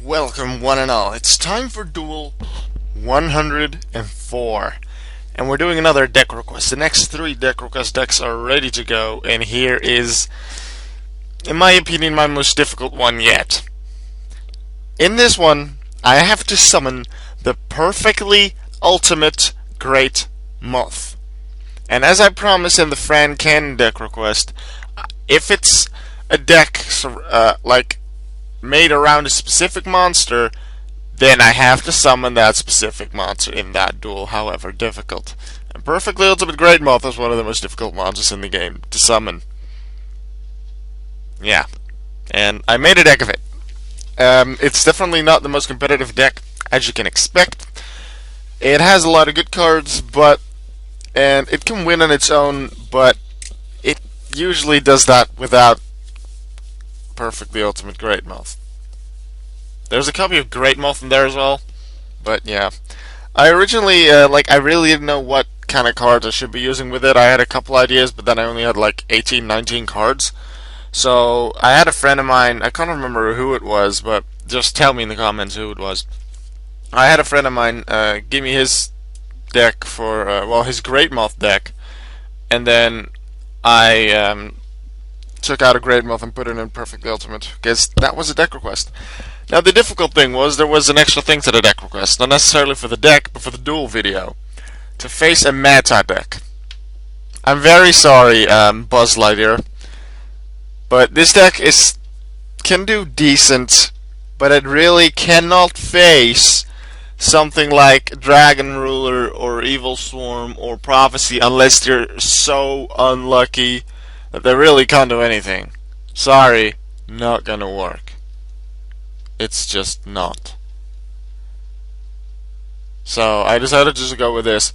Welcome one and all. It's time for Duel 104. And we're doing another deck request. The next 3 deck request decks are ready to go, and here is, in my opinion, my most difficult one yet. In this one, I have to summon the perfectly ultimate great Moth. And as I promised in the Fran Cannon deck request, if it's a deck made around a specific monster, then I have to summon that specific monster in that duel, however difficult. And Perfectly Ultimate Great Moth is one of the most difficult monsters in the game to summon. Yeah. And I made a deck of it. It's definitely not the most competitive deck, as you can expect. It has a lot of good cards, and it can win on its own, but it usually does that without Perfectly Ultimate Great Moth. There's a copy of Great Moth in there as well, but yeah. I originally, I really didn't know what kind of cards I should be using with it. I had a couple ideas, but then I only had like 18, 19 cards. So I had a friend of mine, I can't remember who it was, but just tell me in the comments who it was. I had a friend of mine give me his deck for, his Great Moth deck, and then I took out a Great Moth and put it in Perfectly Ultimate, because that was a deck request. Now the difficult thing was there was an extra thing to the deck request, not necessarily for the deck, but for the duel video, to face a meta deck. I'm very sorry, BozzLightyr, but this deck can do decent, but it really cannot face something like Dragon Ruler or Evil Swarm or Prophecy unless you're so unlucky that they really can't do anything. Sorry, not gonna work. It's just not. So I decided just to go with this.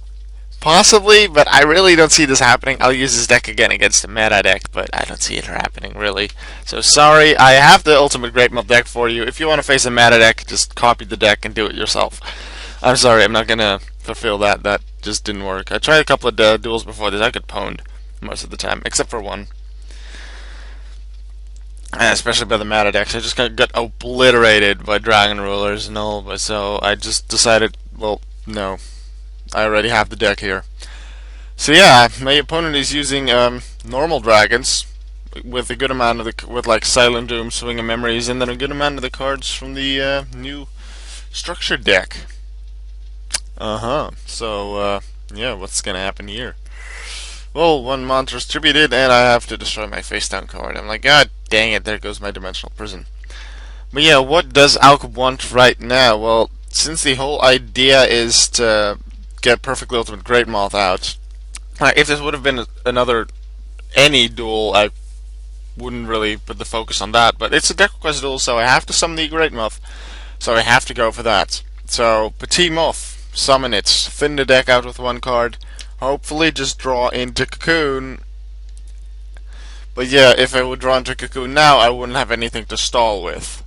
Possibly, but I really don't see this happening. I'll use this deck again against a meta deck, but I don't see it happening, really. So sorry, I have the Ultimate Great Moth deck for you. If you want to face a meta deck, just copy the deck and do it yourself. I'm sorry, I'm not gonna fulfill that. That just didn't work. I tried a couple of duels before this. I got pwned most of the time, except for one. Especially by the meta decks. I just got obliterated by Dragon Rulers and all, but so I just decided, well, no. I already have the deck here. So yeah, my opponent is using normal dragons with a good amount of with like Silent Doom, Swing of Memories, and then a good amount of the cards from the new structured deck. So yeah, what's gonna happen here? Well, one monster is tributed, and I have to destroy my face down card. I'm like, God dang it, there goes my Dimensional Prison. But yeah, what does Alk want right now? Well, since the whole idea is to get Perfectly Ultimate Great Moth out, if this would have been any duel, I wouldn't really put the focus on that. But it's a deck request duel, so I have to summon the Great Moth, so I have to go for that. So, Petit Moth, summon it, thin the deck out with one card, hopefully just draw into Cocoon. But yeah, if I would draw into Cocoon now, I wouldn't have anything to stall with,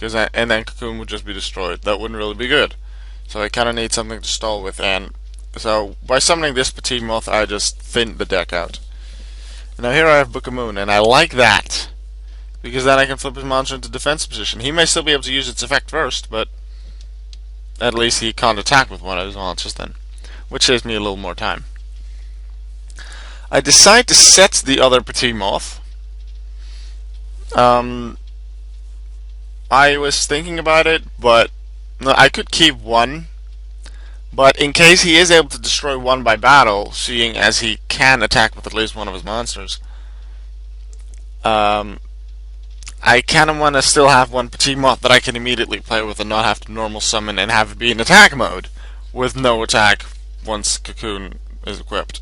and then Cocoon would just be destroyed. That wouldn't really be good. So I kind of need something to stall with, and so by summoning this Petit Moth, I just thinned the deck out. And now here I have Book of Moon, and I like that, because then I can flip his monster into defense position. He may still be able to use its effect first, but at least he can't attack with one of his monsters then, which saves me a little more time. I decide to set the other Petit Moth. I was thinking about it, but no, I could keep one. But in case he is able to destroy one by battle, seeing as he can attack with at least one of his monsters, I kind of want to still have one Petit Moth that I can immediately play with and not have to normal summon and have it be in attack mode with no attack once Cocoon is equipped.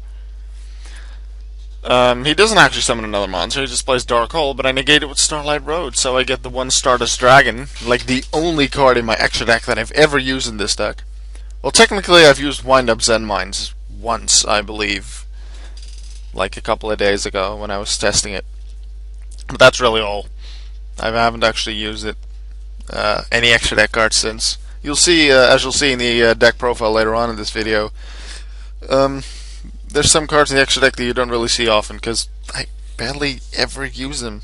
He doesn't actually summon another monster, he just plays Dark Hole, but I negate it with Starlight Road, so I get the one Stardust Dragon, like the only card in my extra deck that I've ever used in this deck. Well, technically I've used Wind Up Zen Mines once, I believe, like a couple of days ago when I was testing it. But that's really all. I haven't actually used it, any extra deck cards since. You'll see, as you'll see in the deck profile later on in this video, there's some cards in the extra deck that you don't really see often because I barely ever use them.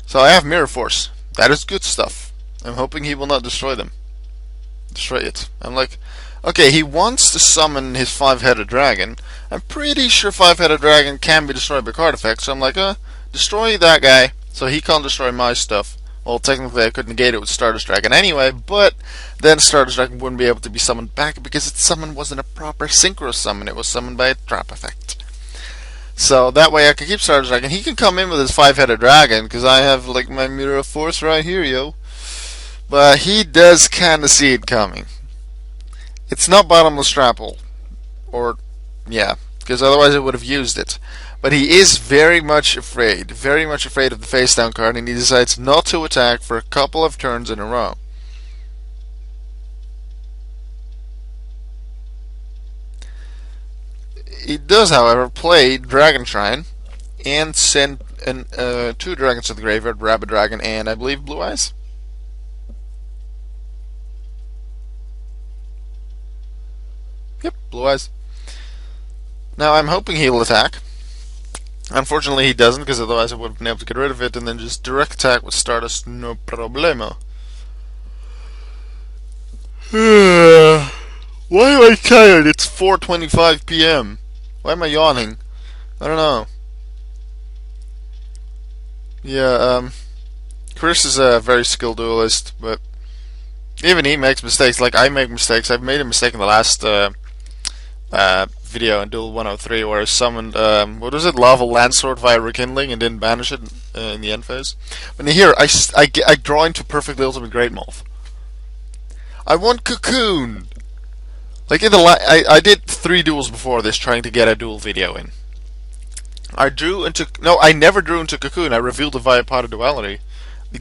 So I have Mirror Force. That is good stuff. I'm hoping he will not destroy them. Destroy it. I'm like, okay, he wants to summon his 5-headed dragon. I'm pretty sure 5-headed dragon can be destroyed by card effects, so I'm like, destroy that guy, so he can't destroy my stuff. Well, technically I could negate it with Stardust Dragon anyway, but then Stardust Dragon wouldn't be able to be summoned back because its summon wasn't a proper synchro summon, it was summoned by a trap effect. So that way I can keep Stardust Dragon. He can come in with his 5-headed dragon, because I have like my Mirror of Force right here, yo. But he does kinda see it coming. It's not Bottomless Trapple. Or, yeah, because otherwise it would have used it. But he is very much afraid of the face down card, and he decides not to attack for a couple of turns in a row. He does, however, play Dragon Shrine and send 2 dragons to the graveyard, Rabbit Dragon and I believe Blue Eyes. Yep, Blue Eyes. Now I'm hoping he'll attack. Unfortunately he doesn't, because otherwise I would have been able to get rid of it and then just direct attack with Stardust, no problemo. Why am I tired? It's 4:25 p.m. Why am I yawning? I don't know. Yeah, Chris is a very skilled duelist, but even he makes mistakes. Like, I make mistakes. I've made a mistake in the last video in Duel 103 where I summoned, what was it, Lava Landsword via Rekindling and didn't banish it in the end phase. But here, I draw into Perfectly Ultimate Great Moth. I want Cocoon! Like, I did 3 duels before this trying to get a duel video in. I never drew into Cocoon. I revealed it via Pot of Duality.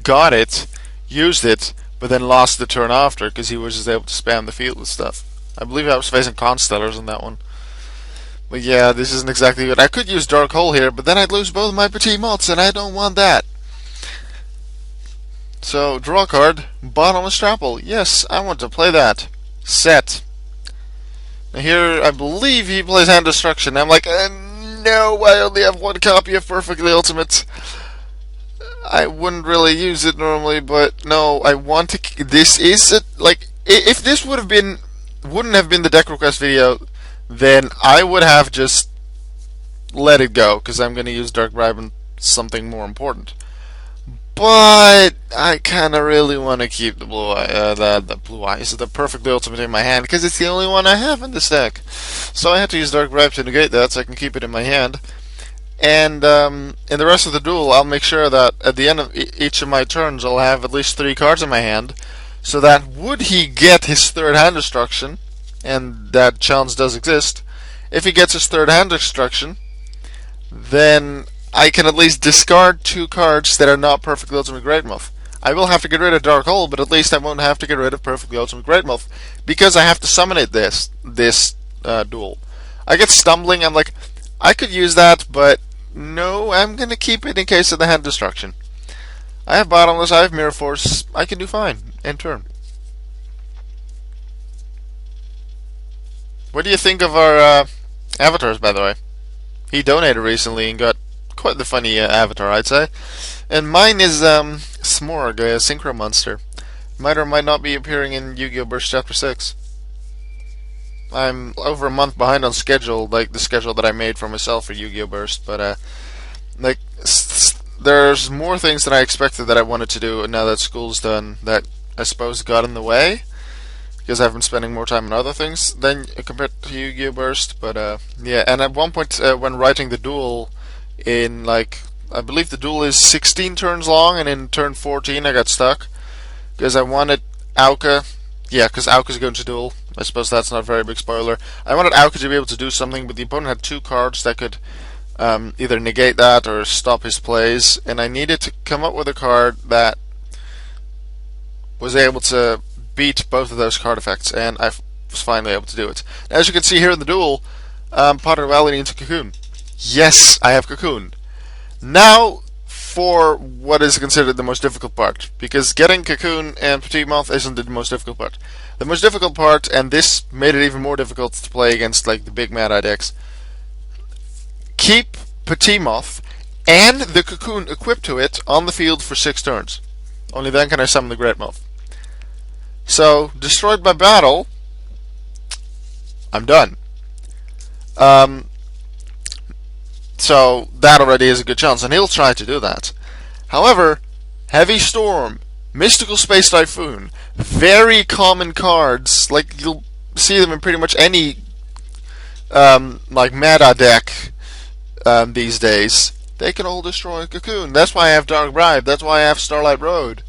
Got it, used it, but then lost the turn after because he was just able to spam the field with stuff. I believe I was facing Constellars in that one. But yeah, this isn't exactly good. I could use Dark Hole here, but then I'd lose both my Petit Moths, and I don't want that. So, draw a card, Bottomless Trapple. Yes, I want to play that. Set. Now here, I believe he plays Hand Destruction. I'm like, no, I only have 1 copy of Perfectly Ultimate. I wouldn't really use it normally, but no, I want to. This is it. Like, if this wouldn't have been the deck request video, then I would have just let it go because I'm going to use Dark Bribe and something more important. But I kind of really want to keep the Blue Eye, the Blue Eyes, the Perfectly Ultimate in my hand because it's the only one I have in this deck. So I had to use Dark Bribe to negate that so I can keep it in my hand. And in the rest of the duel, I'll make sure that at the end of each of my turns, I'll have at least 3 cards in my hand, so that would he get his 3rd hand destruction, and that chance does exist, if he gets his 3rd hand destruction, then I can at least discard 2 cards that are not Perfectly Ultimate Great Moth. I will have to get rid of Dark Hole, but at least I won't have to get rid of Perfectly Ultimate Great Moth, because I have to summon it this duel. I get Stumbling, I'm like, I could use that, but no, I'm going to keep it in case of the hand destruction. I have Bottomless, I have Mirror Force, I can do fine. End turn. What do you think of our avatars, by the way? He donated recently and got quite the funny avatar, I'd say. And mine is Smorg, a Synchro Monster. Might or might not be appearing in Yu-Gi-Oh! Burst Chapter 6. I'm over a month behind on schedule, like the schedule that I made for myself for Yu-Gi-Oh! Burst, but like there's more things than I expected that I wanted to do, and now that school's done, that I suppose got in the way because I've been spending more time on other things than compared to Yu-Gi-Oh! Burst. But yeah, and at one point when writing the duel, in like I believe the duel is 16 turns long, and in turn 14 I got stuck because I wanted Auka. Yeah, because Auka's going to duel. I suppose that's not a very big spoiler. I wanted Auka to be able to do something, but the opponent had 2 cards that could either negate that or stop his plays, and I needed to come up with a card that was able to beat both of those card effects, and I was finally able to do it. As you can see here in the duel, Pot of Duality into Cocoon. Yes, I have Cocoon. Now, for what is considered the most difficult part, because getting Cocoon and Petit Moth isn't the most difficult part. The most difficult part, and this made it even more difficult to play against like the big Mad Eye decks, keep Petit Moth and the Cocoon equipped to it on the field for 6 turns. Only then can I summon the Great Moth. So, destroyed by battle, I'm done. Um, so, that already is a good chance, and he'll try to do that. However, Heavy Storm, Mystical Space Typhoon, very common cards, like you'll see them in pretty much any like meta deck these days. They can all destroy a Cocoon. That's why I have Dark Bride. That's why I have Starlight Road.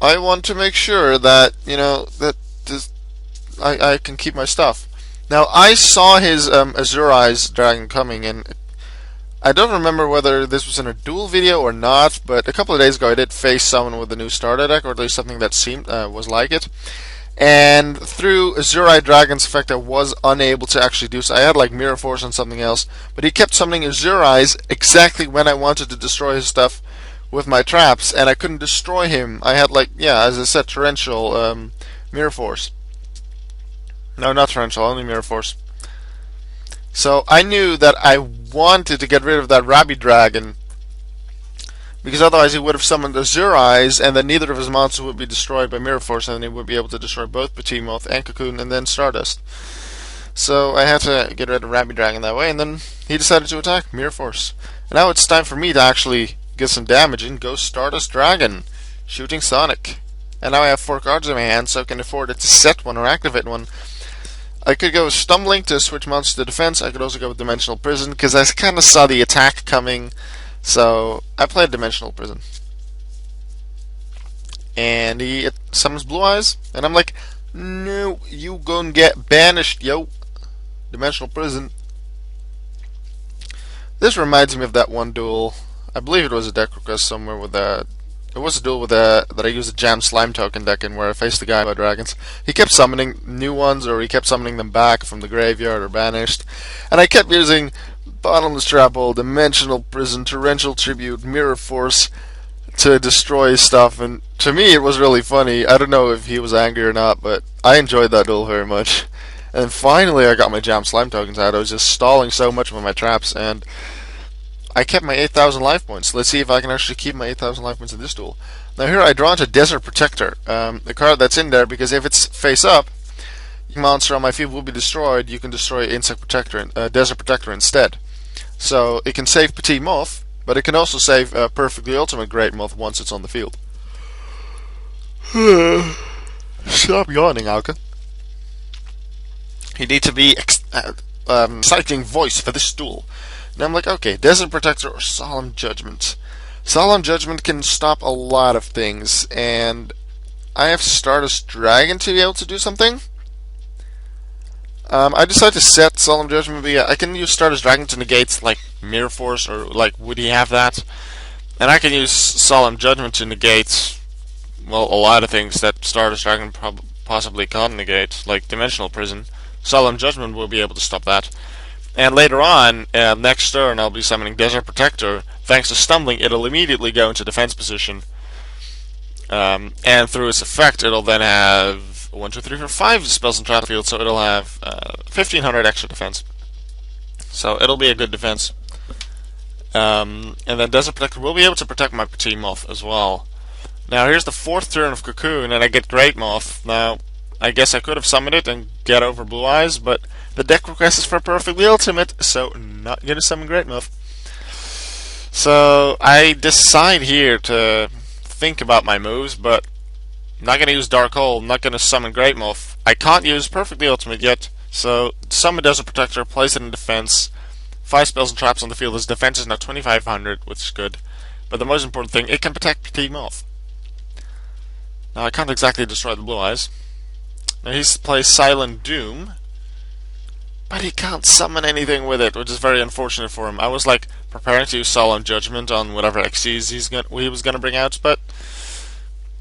I want to make sure that, you know, that this, I can keep my stuff. Now, I saw his Azure Eyes Dragon coming, and I don't remember whether this was in a Duel video or not, but a couple of days ago I did face someone with a new starter deck, or at least something that seemed was like it. And through Azure Eye Dragon's effect, I was unable to actually do so. I had like Mirror Force and something else, but he kept summoning Azure Eyes exactly when I wanted to destroy his stuff with my traps, and I couldn't destroy him. I had, like, yeah, as I said, torrential Mirror Force. No, not torrential, only Mirror Force. So I knew that I wanted to get rid of that Rabby Dragon, because otherwise he would have summoned Azure Eyes, and then neither of his monsters would be destroyed by Mirror Force, and then he would be able to destroy both Petit Moth and Cocoon and then Stardust. So I had to get rid of Rabby Dragon that way, and then he decided to attack Mirror Force. And now it's time for me to actually get some damage in. Go Stardust Dragon, Shooting Sonic. And now I have 4 cards in my hand, so I can afford it to set one or activate one. I could go with Stumbling to switch monsters to defense. I could also go with Dimensional Prison, because I kind of saw the attack coming. So I played Dimensional Prison. And he summons Blue Eyes, and I'm like, no, you gonna get banished, yo. Dimensional Prison. This reminds me of that one duel. I believe it was a deck request somewhere with a. It was a duel with that I used a Jam Slime token deck in, where I faced the guy by dragons. He kept summoning new ones, or he kept summoning them back from the graveyard or banished, and I kept using Bottomless Trap Hole, Dimensional Prison, Torrential Tribute, Mirror Force to destroy stuff. And to me, it was really funny. I don't know if he was angry or not, but I enjoyed that duel very much. And finally, I got my Jam Slime tokens out. I was just stalling so much with my traps, and I kept my 8,000 life points. Let's see if I can actually keep my 8,000 life points in this duel. Now here I draw into Desert Protector, the card that's in there, because if it's face up, monster on my field will be destroyed. You can destroy Insect Protector, Desert Protector instead. So it can save Petit Moth, but it can also save Perfectly Ultimate Great Moth once it's on the field. Stop yawning, Alka. You need to be exciting voice for this duel. And I'm like, okay, Desert Protector or Solemn Judgment. Solemn Judgment can stop a lot of things, and I have Stardust Dragon to be able to do something. I decided to set Solemn Judgment, but yeah, I can use Stardust Dragon to negate, like, Mirror Force, or, like, would he have that? And I can use Solemn Judgment to negate, well, a lot of things that Stardust Dragon possibly can't negate, like Dimensional Prison. Solemn Judgment will be able to stop that. And later on, next turn, I'll be summoning Desert Protector. Thanks to Stumbling, it'll immediately go into defense position. And through its effect, it'll then have 1, 2, 3, 4, 5 spells in the field, so it'll have 1,500 extra defense. So it'll be a good defense. And then Desert Protector will be able to protect my Petit Moth as well. Now here's the 4th turn of Cocoon, and I get Great Moth. Now, I guess I could have summoned it and get over Blue Eyes, but the deck request is for Perfectly Ultimate, so not gonna summon Great Moth. So I decide here to think about my moves, but I'm not gonna use Dark Hole, I'm not gonna summon Great Moth. I can't use Perfectly Ultimate yet, so summon Desert Protector, place it in defense. 5 spells and traps on the field. His defense is now 2,500, which is good. But the most important thing, it can protect Petit Moth. Now I can't exactly destroy the Blue Eyes. Now he plays Silent Doom, but he can't summon anything with it, which is very unfortunate for him. I was like preparing to use Solemn Judgment on whatever XCs he was gonna bring out, but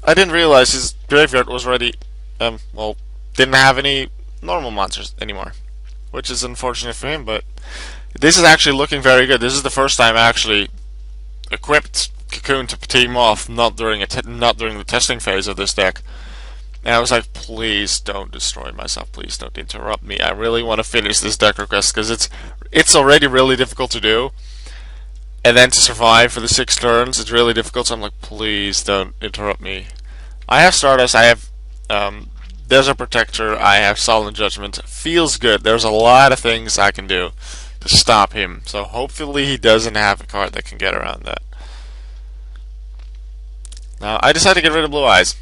I didn't realize his graveyard was already, well, didn't have any normal monsters anymore, which is unfortunate for him. But this is actually looking very good. This is the first time I actually equipped Cocoon to Petit Moth, not during the testing phase of this deck. And I was like, please don't destroy myself. Please don't interrupt me. I really want to finish this deck request, because it's already really difficult to do. And then to survive for the 6 turns, it's really difficult. So I'm like, please don't interrupt me. I have Stardust, I have Desert Protector, I have Solemn Judgment. Feels good. There's a lot of things I can do to stop him. So hopefully he doesn't have a card that can get around that. Now, I decided to get rid of Blue Eyes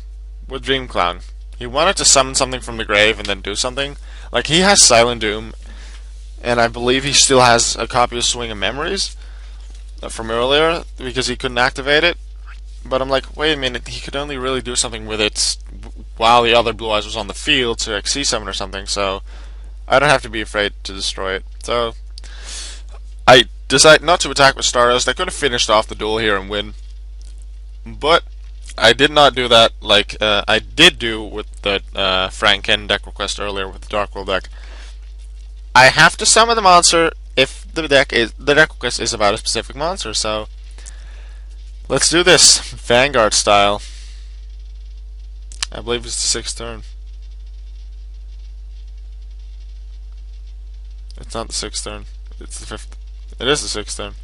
with Dream Clown. He wanted to summon something from the grave and then do something. Like, he has Silent Doom, and I believe he still has a copy of Swing of Memories from earlier because he couldn't activate it. But I'm like, wait a minute, he could only really do something with it while the other Blue Eyes was on the field to XC summon or something, so I don't have to be afraid to destroy it. So I decided not to attack with Stardust. I could have finished off the duel here and win, but I did not do that like I did do with the Franken deck request earlier with the Dark World deck. I have to summon the monster if the deck request is about a specific monster, so let's do this Vanguard style. I believe it's the 6th turn. It's not the 6th turn. It's the 5th. It is the 6th turn.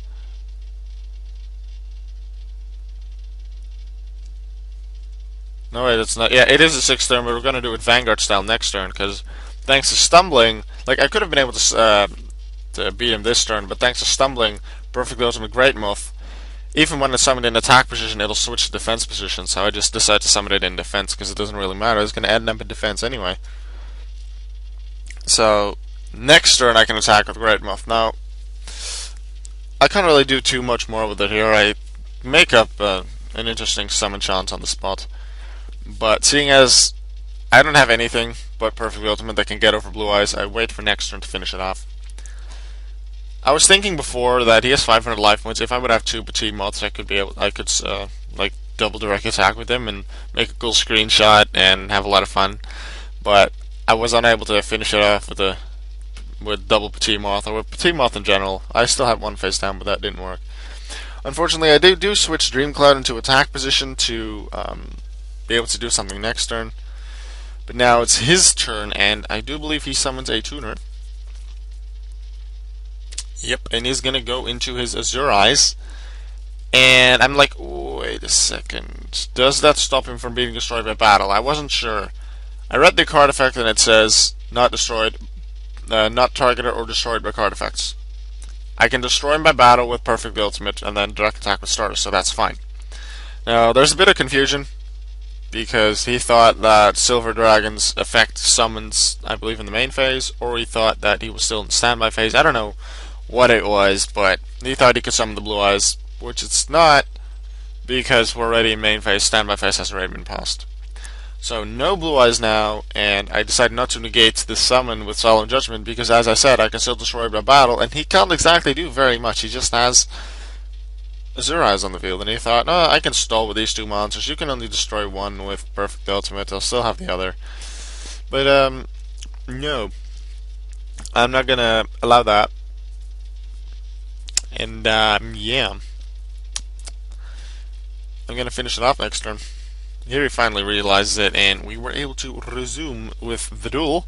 No, wait, it's not. Yeah, it is the 6th turn, but we're going to do it Vanguard style next turn, because thanks to stumbling, like, I could have been able to beat him this turn, but thanks to stumbling, Perfect Ultimate Great Moth, even when it's summoned in attack position, it'll switch to defense position, so I just decided to summon it in defense, because it doesn't really matter. It's going to end up in defense anyway. So, next turn I can attack with Great Moth. Now, I can't really do too much more with it here. I make up an interesting summon chance on the spot. But seeing as I don't have anything but Perfect Ultimate that can get over Blue Eyes, I wait for next turn to finish it off. I was thinking before that he has 500 life points. If I would have 2 Petit Moths, I could like double direct attack with him and make a cool screenshot and have a lot of fun. But I was unable to finish it off with double Petit Moth or with Petit Moth in general. I still have one face down, but that didn't work. Unfortunately, I do switch Dream Cloud into attack position to be able to do something next turn. But now it's his turn, and I do believe he summons a tuner. Yep, and he's gonna go into his Azure Eyes. And I'm like, wait a second. Does that stop him from being destroyed by battle? I wasn't sure. I read the card effect and it says not destroyed, not targeted or destroyed by card effects. I can destroy him by battle with Perfect Ultimate and then direct attack with Stardust, so that's fine. Now, there's a bit of confusion because he thought that Silver Dragon's effect summons, I believe, in the main phase, or he thought that he was still in the standby phase. I don't know what it was, but he thought he could summon the Blue Eyes, which it's not, because we're already in main phase. Standby phase has already been passed. So no Blue Eyes now, and I decided not to negate this summon with Solemn Judgment, because as I said, I can still destroy by battle, and he can't exactly do very much. He just has Azure Eyes on the field, and he thought, no, I can stall with these 2 monsters. You can only destroy one with Perfect Ultimate. I'll still have the other. But, no. I'm not gonna allow that. And, yeah. I'm gonna finish it off next turn. Here he finally realizes it, and we were able to resume with the duel.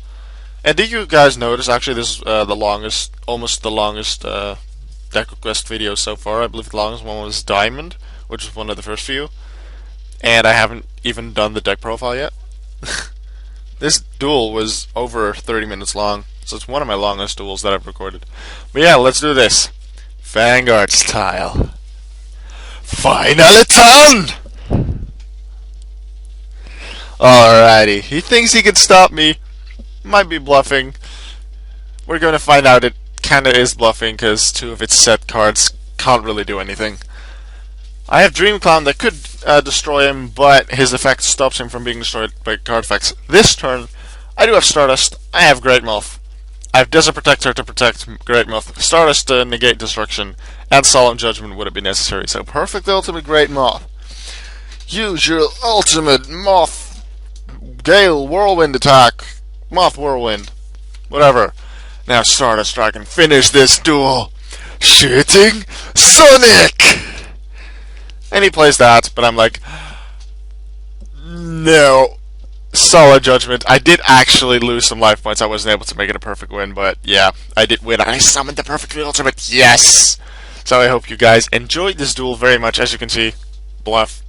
And did you guys notice, actually, this is the longest, almost the longest, deck request video so far. I believe the longest one was Diamond, which was one of the first few, and I haven't even done the deck profile yet. This duel was over 30 minutes long, so it's one of my longest duels that I've recorded. But yeah, let's do this Vanguard style. Final turn. Alrighty, he thinks he can stop me. Might be bluffing. We're going to find out it kinda is bluffing, because 2 of its set cards can't really do anything. I have Dream Clown that could destroy him, but his effect stops him from being destroyed by card effects. This turn, I do have Stardust, I have Great Moth. I have Desert Protector to protect Great Moth, Stardust to negate destruction, and Solemn Judgment would it be necessary. So Perfect Ultimate Great Moth. Use your ultimate Moth Gale Whirlwind attack. Moth Whirlwind. Whatever. Now Stardust, I can finish this duel. Shooting Sonic! And he plays that, but I'm like, no. Solid Judgment. I did actually lose some life points. I wasn't able to make it a perfect win, but yeah, I did win. I summoned the Perfect Ultimate. Yes! So I hope you guys enjoyed this duel very much. As you can see, bluff.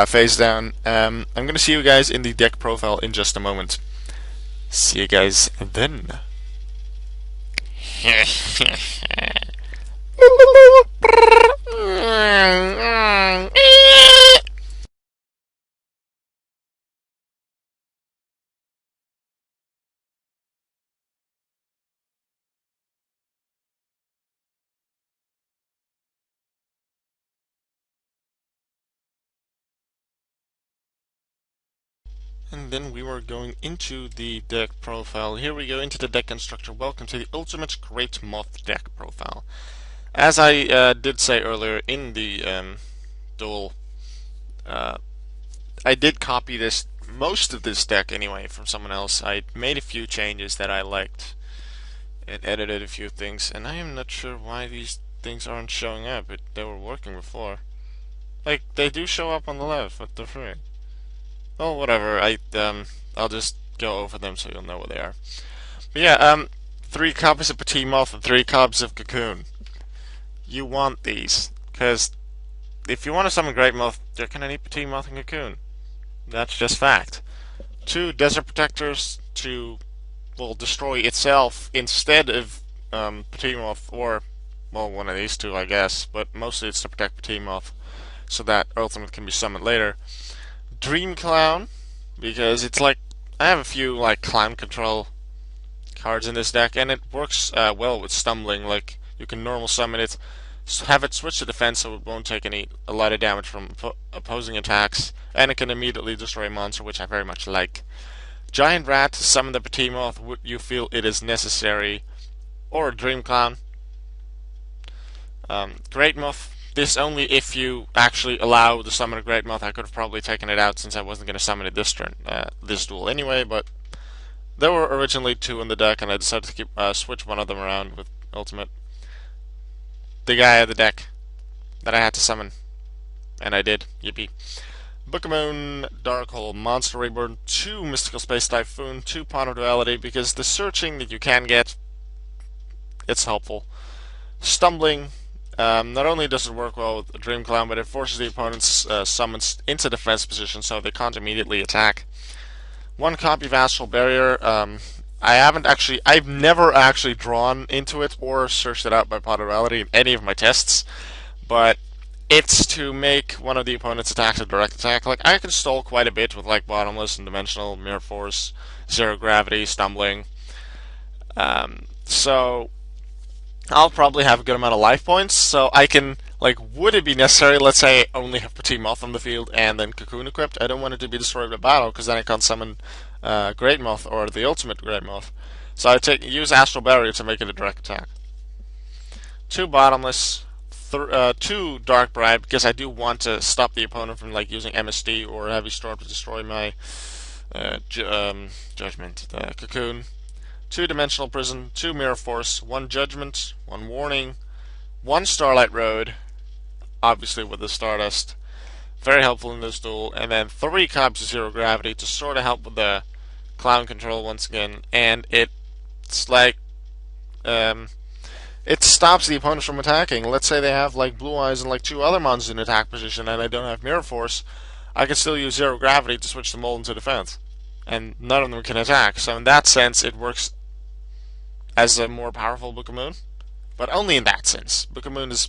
face down. I'm gonna see you guys in the deck profile in just a moment. See you guys then. And then we were going into the deck profile. Here we go into the deck constructor. Welcome to the Ultimate Great Moth deck profile. As I did say earlier in the Duel, I did copy most of this deck anyway, from someone else. I made a few changes that I liked and edited a few things, and I am not sure why these things aren't showing up. They were working before. Like, they do show up on the left, but they're free. Oh, whatever. I'll just go over them so you'll know what they are. But yeah, 3 copies of Petit Moth and 3 copies of Cocoon. You want these, because if you want to summon Great Moth, you're gonna need Petit Moth and Cocoon. That's just fact. 2 Desert Protectors to, well, destroy itself instead of Petit Moth, or, well, one of these 2, I guess, but mostly it's to protect Petit Moth, so that Ultimate can be summoned later. Dream Clown, because it's like, I have a few like clown control cards in this deck, and it works well with Stumbling. Like, you can normal summon it, have it switch to defense so it won't take a lot of damage from opposing attacks, and it can immediately destroy a monster, which I very much like. Giant Rat to summon the Petit Moth would you feel it is necessary, or Dream Clown. Great Moth, this only if you actually allow the summon of Great Moth. I could have probably taken it out since I wasn't going to summon it this turn, this duel anyway, but there were originally 2 in the deck, and I decided to keep switch one of them around with Ultimate. The guy of the deck that I had to summon, and I did. Yippee. Book of Moon, Dark Hole, Monster Reborn, 2 Mystical Space Typhoon, 2 Pawn of Duality, because the searching that you can get, it's helpful. Stumbling, not only does it work well with Dream Clown, but it forces the opponent's summons into defense position so they can't immediately attack. 1 copy of Astral Barrier. I've never actually drawn into it or searched it out by Pawn of Duality in any of my tests, but it's to make one of the opponent's attacks a direct attack. Like, I can stall quite a bit with like Bottomless and Dimensional, Mirror Force, Zero Gravity, Stumbling. So I'll probably have a good amount of life points, so I can, like, would it be necessary, let's say, only have Petit Moth on the field and then Cocoon equipped? I don't want it to be destroyed by battle, because then I can't summon Great Moth or the Ultimate Great Moth. So I use Astral Barrier to make it a direct attack. 2 Bottomless, 2 Dark Bribe, because I do want to stop the opponent from like using MSD or Heavy Storm to destroy my Judgment, Cocoon. 2 Dimensional Prison, 2 Mirror Force, 1 Judgment, 1 Warning, 1 Starlight Road, obviously with the Stardust, very helpful in this duel, and then 3 copies of Zero Gravity to sort of help with the clown control once again, and it's like, it stops the opponent from attacking. Let's say they have like Blue Eyes and like 2 other monsters in attack position and I don't have Mirror Force, I can still use Zero Gravity to switch them all into defense, and none of them can attack. So in that sense it works as a more powerful Book of Moon, but only in that sense. Book of Moon is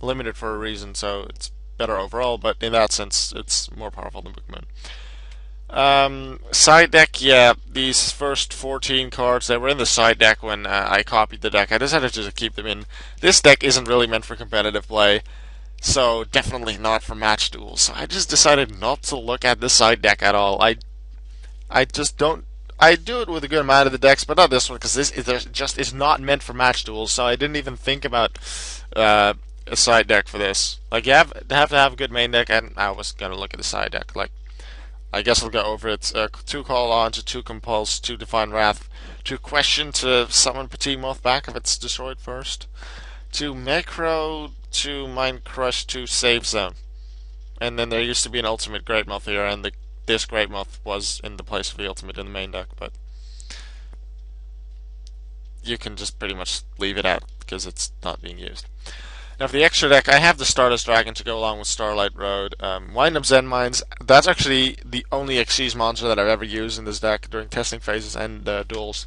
limited for a reason, so it's better overall, but in that sense it's more powerful than Book of Moon. Side deck, yeah, these first 14 cards, they were in the side deck when I copied the deck. I decided to just keep them in. This deck isn't really meant for competitive play, so definitely not for match duels. So I just decided not to look at the side deck at all. I just don't. I do it with a good amount of the decks, but not this one, because this is not meant for match duels, so I didn't even think about a side deck for this. Like, you have to have a good main deck, and I was going to look at the side deck. Like, I guess I'll go over it. 2 Call On to 2 Compulse, 2 Divine Wrath, 2 Question to summon Petit Moth back if it's destroyed first, 2 Necro, 2 Mind Crush, 2 Save Zone. And then there used to be an Ultimate Great Moth here, and this Great Moth was in the place of the Ultimate in the main deck, but you can just pretty much leave it out because it's not being used. Now for the extra deck, I have the Starless Dragon to go along with Starlight Road. Wind Up Zen Mines, that's actually the only Xyz monster that I've ever used in this deck during testing phases and duels.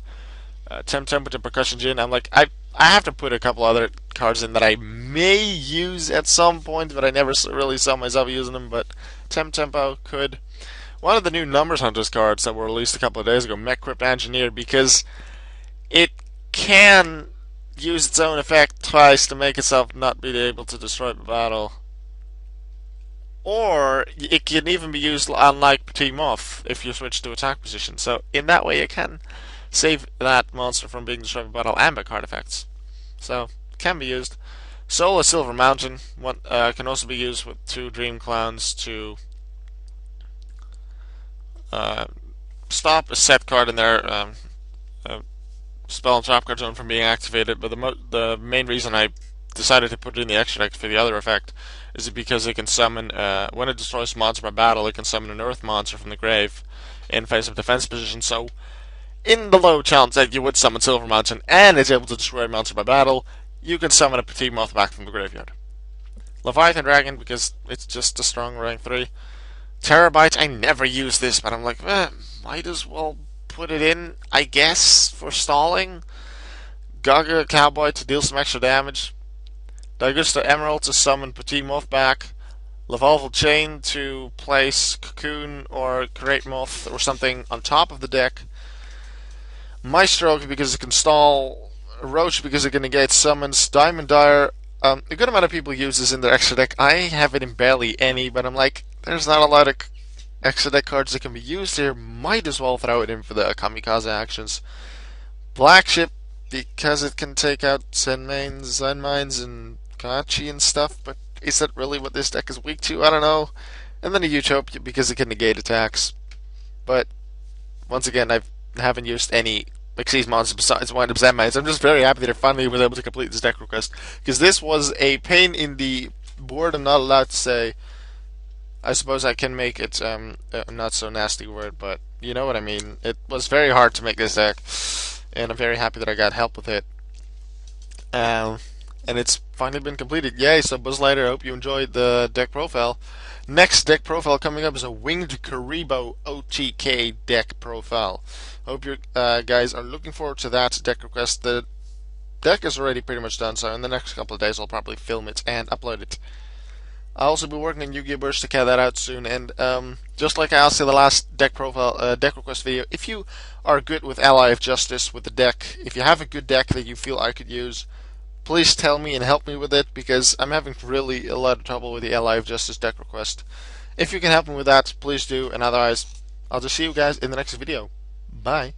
Temp with the Percussion Gin, I have to put a couple other cards in that I may use at some point, but I never really saw myself using them, but Tempo could. One of the new Numbers Hunters cards that were released a couple of days ago, Mech Crypt Engineer, because it can use its own effect twice to make itself not be able to destroy the battle. Or it can even be used unlike Petit Moth if you switch to attack position. So in that way it can save that monster from being destroyed by battle and by card effects. So it can be used. Soul of Silver Mountain can also be used with 2 Dream Clowns to stop a set card in their spell and trap card zone from being activated, but the main reason I decided to put it in the extra deck for the other effect is because it can summon, when it destroys a monster by battle, it can summon an earth monster from the grave in face of defense position. So, in the low chance that you would summon Silver Mountain and it's able to destroy a monster by battle, you can summon a Petit Moth back from the graveyard. Leviathan Dragon, because it's just a strong rank 3. Terabyte, I never use this, but I'm like, might as well put it in, I guess, for stalling. Gaga Cowboy to deal some extra damage. Daigusta Emerald to summon Petit Moth back. Lavalval Chain to place Cocoon or Create Moth or something on top of the deck. Maestro because it can stall. Roach because it can negate summons. Diamond Dire, a good amount of people use this in their extra deck. I have it in barely any, but I'm like, there's not a lot of extra deck cards that can be used here. Might as well throw it in for the Kamikaze actions. Black Ship because it can take out Zen Mines and Kachi and stuff, but is that really what this deck is weak to? I don't know. And then a Utopia because it can negate attacks. But once again, I haven't used any Xyz monsters besides Wind Up Zen Mines. I'm just very happy that I finally was able to complete this deck request, because this was a pain in the board. I'm not allowed to say. I suppose I can make it a not so nasty word, but you know what I mean. It was very hard to make this deck, and I'm very happy that I got help with it. And it's finally been completed. Yay! So BozzLightyr, I hope you enjoyed the deck profile. Next deck profile coming up is a Winged Kuriboh OTK deck profile. Hope you guys are looking forward to that deck request. The deck is already pretty much done, so in the next couple of days I'll probably film it and upload it. I'll also be working on Yu-Gi-Oh! Burst to get that out soon, and just like I asked in the last deck profile, deck request video, if you are good with Ally of Justice with the deck, if you have a good deck that you feel I could use, please tell me and help me with it, because I'm having really a lot of trouble with the Ally of Justice deck request. If you can help me with that, please do, and otherwise, I'll just see you guys in the next video. Bye.